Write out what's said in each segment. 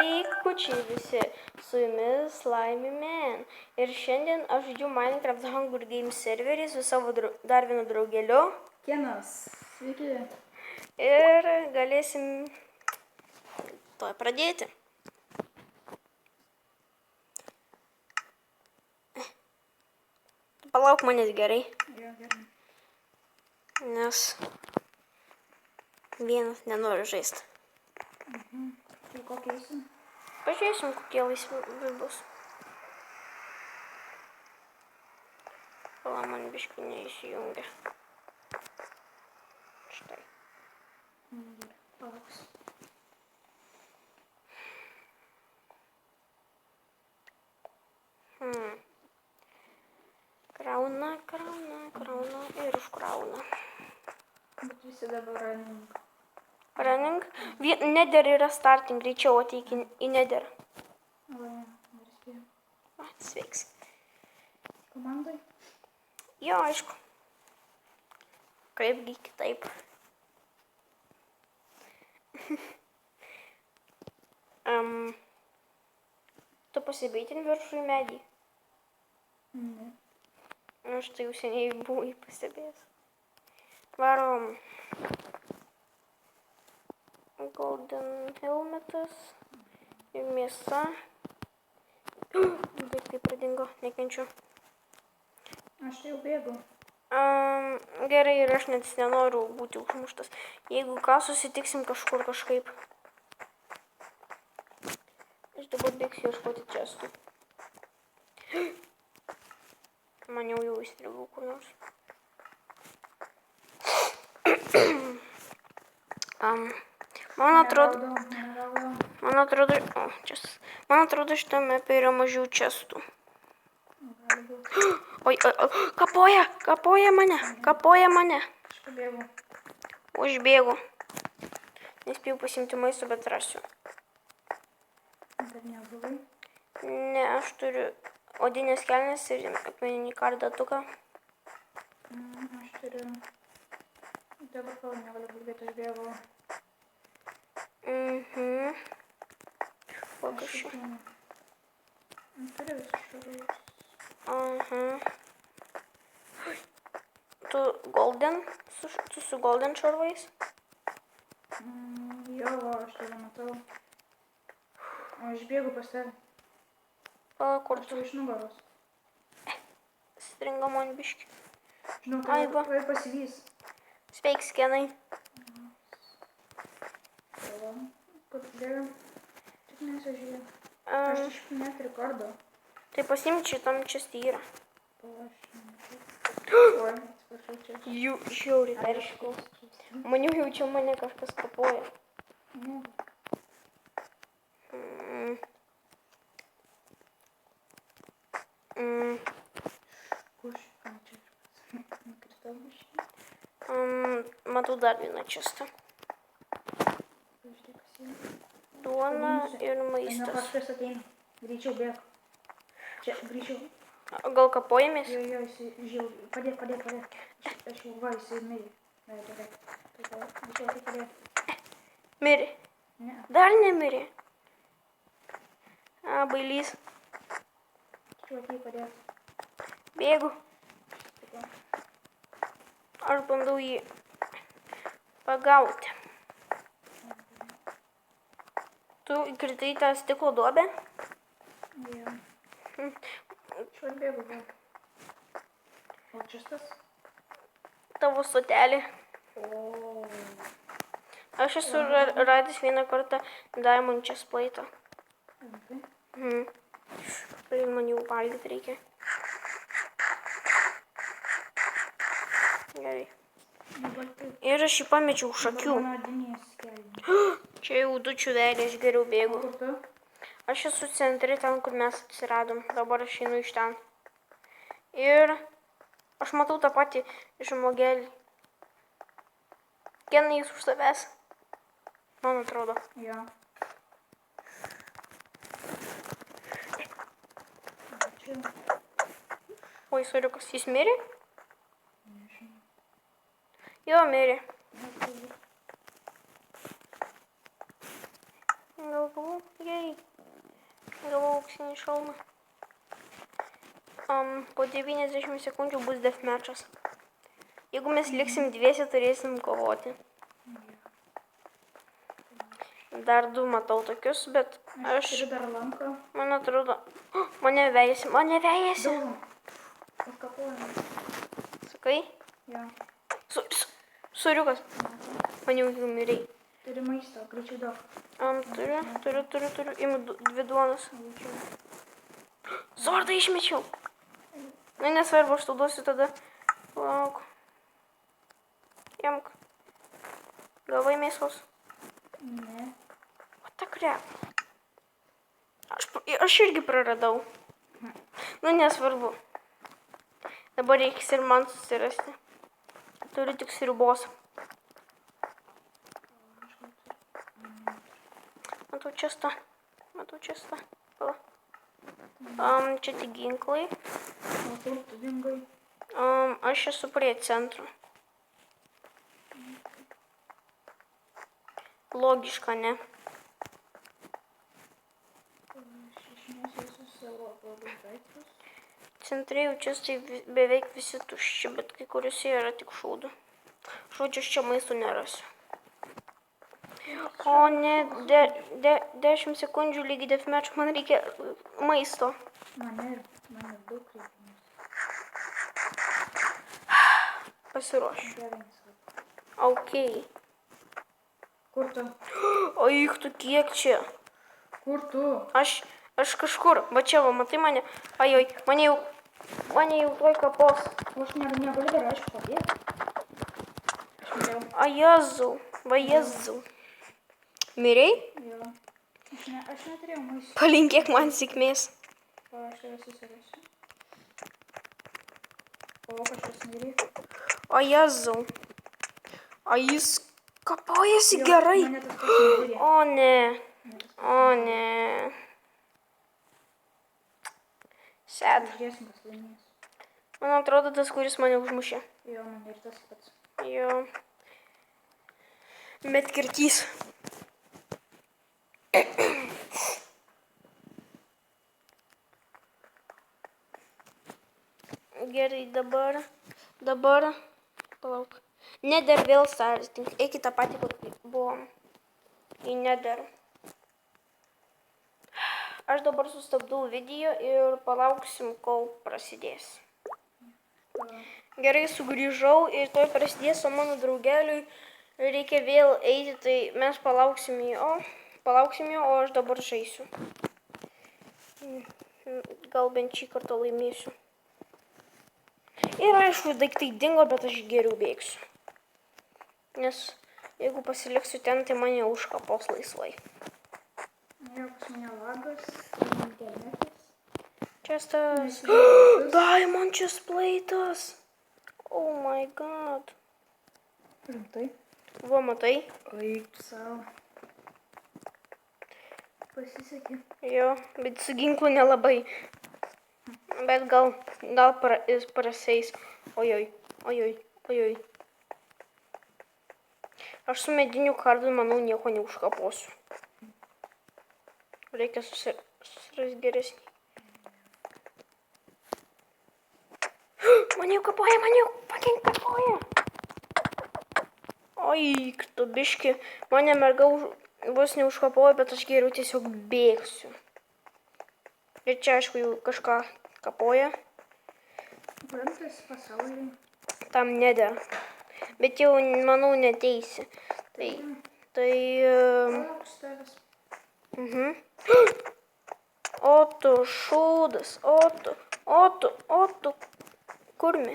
Sveikučiai visi, su jumis Laimė Man. Ir šiandien aš žaidžiu Minecraft Hunger Games serverį su savo dar vienu draugeliu. Kenas, sveiki. Ir galėsim to pradėti. Palauk manęs gerai, Jo, gerai. nes vienas nenori žaisti. Tai kokia eisi? Pažiūrėsim, kokie laisvi bus. Pala, man biškai neįsijungia. Štai. Gerai, palauks. Krauna ir užkrauna. Bet visi dabar running. Running. Nether yra starting, greičiau ateik į Nether. O, ne, dar spėjau. Sveiks. Komandai? Jo, aišku. Kaipgi kitaip. Tu pasibaitin viršų į medį? Ne. Aš tai jau seniai buvau pastebėjęs. Varom. Golden helmetas. Ir mėsa. Daiktai pradingo, nekenčiu. Aš tai jau bėgu. Gerai, ir aš net nenoriu būti užmuštas. Jeigu ką, susitiksim kažkur kažkaip. Aš dabar bėgsiu ieškoti čestų. Man jau įstrigau kur nors. Man atrodo, šitame yra mažiau čestų. Oi, kapoja mane. Aš pabėgu. Užbėgu. Nespėjau pasimti maisto, bet rasiu. Dar nebuvai? Ne, aš turiu odinės kelnes ir akmeninį kardatuką. Aš turiu. Dabar kol negaliu būt, bet aš bėgu. Pagašiu. Turiu visus šarus. Tu su golden šarvais? Jo, aš tave matau. O aš bėgu pas tave. Kur Aš tau iš nugaros. stringa man biški. Žinau, tai pasivys. Sveiks, Kenai. Kur bėgam? Tik nesižiūrė. Aš iš neturiu kardo. Tai pasimti šitam čestį yra. Oi, atsiprašau, čia. Jų žiauriai peršikau. Maniau jaučiu mane kažkas kapoja. Ne. Kur šitam čia? Nukritau biškį. Matau dar vieną čestą. Pažiūrėk, kas yra. Duona ir Na, maistas. kažkas ateina. Greičiau bėg. Čia, greičiau. Gal kapojamės? Jo, jisai žiauriai. Padėk. Aš jau va, jisai mirė. Greičiau, padėk. Mirė. Ne. Dar nemirė. Bailys. Greičiau atei, padėk. Bėgu. Aš bandau jį pagauti. Tu įkritai tą stiklo duobę? Jo. Šiuo bėgu, bėg. O čia tas? Tavo stotelė. O. Aš esu radęs vieną kartą diamond chestplate'ą. Tai man jau valgyti reikia. Gerai. Ir aš jį pamečiau už akių. Čia jau du čiuvelė, aš geriau bėgu. Kur tu? Aš esu centre ten, kur mes atsiradom. Dabar aš einu iš ten. Ir aš matau tą patį žmogelį. Kenai jis už savęs. Man atrodo. Jo. Oi, soriukas, jis mirė? Nežinau. Jo, mirė. Gal buvau? Jei. į šalmą. Po 90 sekundžių bus deathmatchas. Jeigu mes liksim dviese, turėsim kovoti. Dar du matau tokius, bet Aš turiu dar lanką. man atrodo, mane vejasi. Daužom. Užkapuojam. Sakai? Jo. Suriukas. Man jau mirei. Turi maisto, greičiau daug. Turiu. Imu dvi duonas. Zordą išmečiau. Nu, nesvarbu, aš tau duosiu tada. Lauk. Jamk. Gavai mėsos? Ne. What the crap? Aš irgi praradau. Nu, nesvarbu. Dabar reikės ir man susirasti. Turiu tik sriubos. Matau čestą. Pala. Čia tik ginklai. O kur tu dingai? Aš esu prie centro. Logiška, ne? Aš išmėsiu savo blogus daiktus. Centre jau čia beveik visi tušči, bet kai kuriuose yra tik šūdų. Žodžiu, aš čia maisto nerasiu. O ne, 10 sekundžių lygiai deathmatch, man reikia maisto. Mane daug reikia. Pasiruošiu. Gerai, nesvarbu. Ok. Kur tu? O juk tu kiek čia? Kur tu? Aš kažkur, va čia, va, matai mane? Ajoj, mane jau tuoj kapos. Aš negaliu dar aišku padėti. Aš mirėjau. A Jėzau. Mirei? Jo. Aš neturėjau maisto. Palinkėk man sėkmės. O aš tave susirasiu. O kažkas mirė. A Jėzau. A jis kapojasi gerai. Mane tas pats nevirė. O ne. Sad. Žiūrėsim, kas laimės. Man atrodo tas, kuris mane užmušė. Jo, man ir tas pats. Jo. Medkirtys. Gerai, dabar, palauk. Nether vėl starting. Eikit tą patį, kur buvom. Į Nether. Aš dabar sustabdau video ir palauksim, kol prasidės. Gerai, sugrįžau ir toj prasidės, o mano draugeliui reikia vėl eiti, tai mes palauksim jo, o aš dabar žaisiu. Gal bent šį kartą laimėsiu. Ir aišku, daiktai dingo, bet aš geriau bėgsiu. Nes jeigu pasiliksiu ten, tai mane užkapos laisvai. Jo, pas mane lagas, internetas. Čestas. Diamond chestplate'as. Oh my god. Rimtai? Va, matai? Eik savo. Pasisekė. Jo, bet su ginklu nelabai. Bet gal praseis. Ojoj. Aš su mediniu kardu, manau, nieko neužkaposiu. Reikia susirasti geresnį. Mane jau kapoja. Oi, tu biški. Mane merga vos neužkapoja, bet aš geriau tiesiog bėgsiu. Ir čia, aišku, jau kažką kapoja. Brantas pasaulyje. Tam Nether. Bet jau, manau, neteisi. Tai... Lauks tavęs. O tu šūdas, o tu kurmi.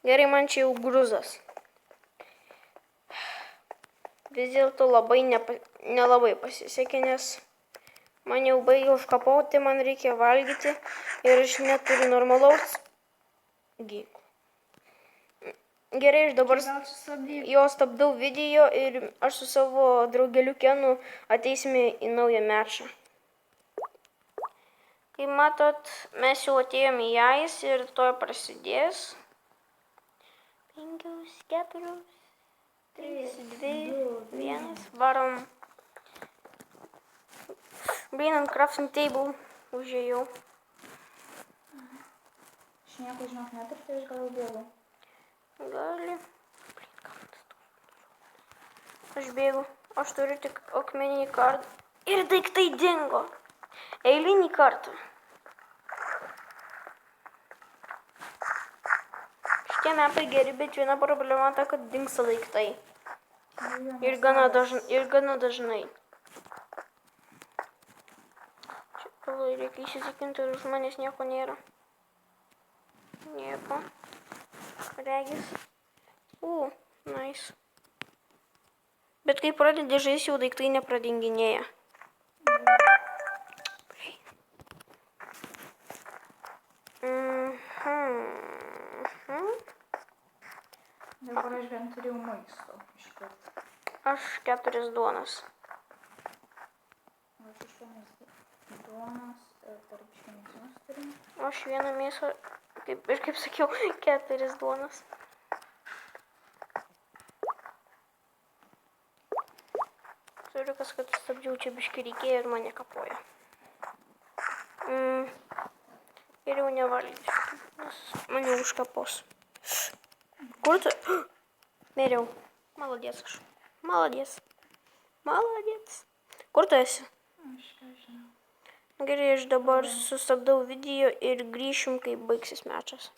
Gerai, man čia jau gruzas. Vis dėlto nelabai pasisekė, nes man jau baigia užkapoti, man reikia valgyti ir aš neturiu normalaus ginklo. Gerai, aš dabar stabdau video ir aš su savo draugeliu Kenu ateisime į naują mečą. Kaip matot, mes jau atėjome į Ais ir toj prasidės. 5, 4, 3, 2, 1, varom. Blin ant crafting table užėjau. Aš nieko žinok neturiu, tai aš gal jau bėgu. Gali. Aš bėgu. Aš turiu tik akmeninį kardą. Ir daiktai dingo. Eilinį kartą. Šitie mepai geri, bet viena problema ta, kad dingsta daiktai. Ir gana dažnai. Čia reikia įsitikinti, ir už manęs nieko nėra. Nieko. Regis. Nice. Bet kai pradedi žaisti, jau daiktai nepradinginėja. Dabar aš bent turėjau maisto iškart. Aš 4 duonas. Aš 8 duonas ir dar biškį mėsos turiu. Aš vieną mėsą, kaip sakiau, 4 duonas. Turiu kas, kad stabdžiau, čia biškį reikėjo ir mane kapoja. Ir jau nevalgysiu, nes mane užkapos. Kur tu? Mėriau. Maladies aš. Maladies. Kur tu esi? Aš ką žinau. Gerai, aš dabar sustabdau video ir grįšim, kai baigsis mečas.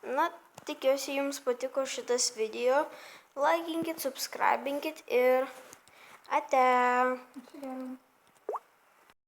Na, tikiuosi jums patiko šitas video. Laikinkit, subscribinkit ir ate. Ačiū gerai.